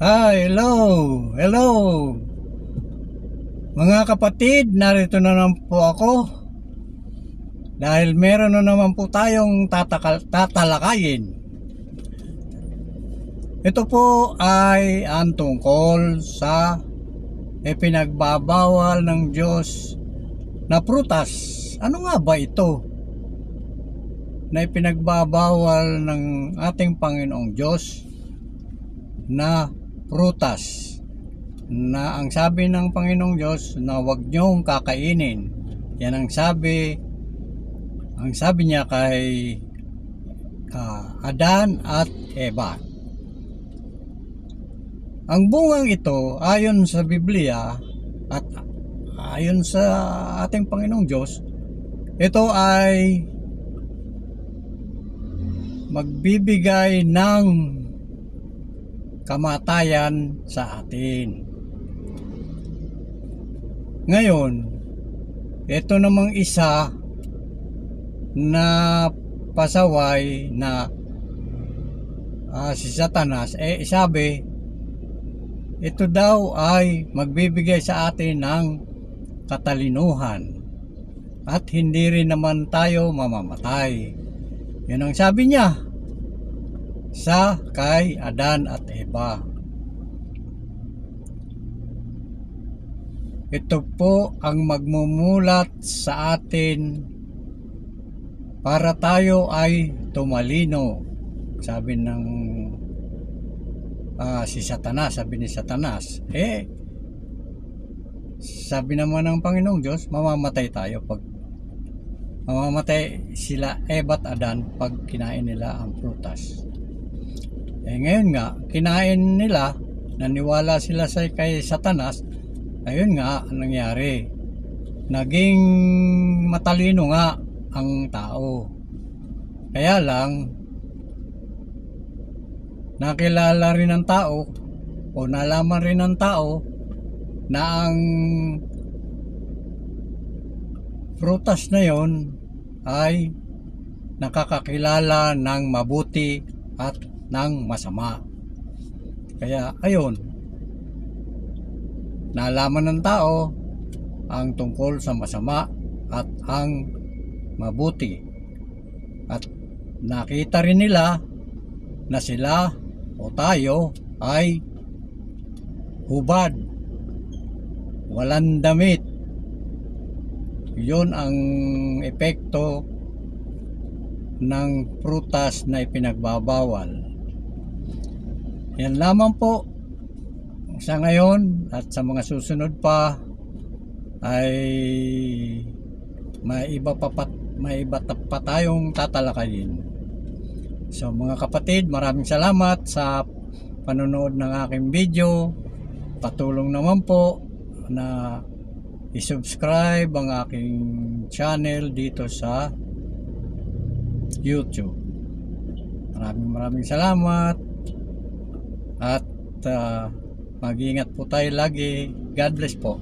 Hello! Hello! Mga kapatid, narito na naman po ako dahil meron na naman po tayong tatalakayin. Ito po ay ang tungkol sa ipinagbabawal ng Diyos na prutas. Ano nga ba ito na ipinagbabawal ng ating Panginoong Diyos na prutas, na ang sabi ng Panginoong Diyos na huwag niyong kakainin? Yan ang sabi niya kay Adan at Eva. Ang bungang ito, ayon sa Biblia at ayon sa ating Panginoong Diyos, ito ay magbibigay ng kamatayan sa atin. Ngayon, ito namang isa na pasaway na si Satanas, sabi, ito daw ay magbibigay sa atin ng katalinuhan at hindi rin naman tayo mamamatay. Yun ang sabi niya sa kay Adan at Eva. Ito po ang magmumulat sa atin para tayo ay tumalino. Sabi ng si Satanas, sabi ni Satanas, sabi naman ng Panginoong Diyos, mamamatay tayo pag mamamatay sila Eva at Adan pag kinain nila ang prutas. Ngayon nga, kinain nila, naniwala sila sa kay Satanas. Ayun nga ang nangyari, naging matalino nga ang tao. Kaya lang nakilala rin ng tao o nalaman rin ng tao na ang prutas na yon ay nakakakilala ng mabuti at ng masama. Kaya ayun, nalaman ng tao ang tungkol sa masama at ang mabuti, at nakita rin nila na sila o tayo ay hubad, walang damit. Yun ang epekto ng prutas na ipinagbabawal. Yan lamang po sa ngayon, at sa mga susunod pa ay may iba pa tayong tatalakayin. So mga kapatid, maraming salamat sa panonood ng aking video. Patulong naman po na i-subscribe ang aking channel dito sa YouTube. Maraming salamat, at mag-ingat po tayo lagi. God bless po.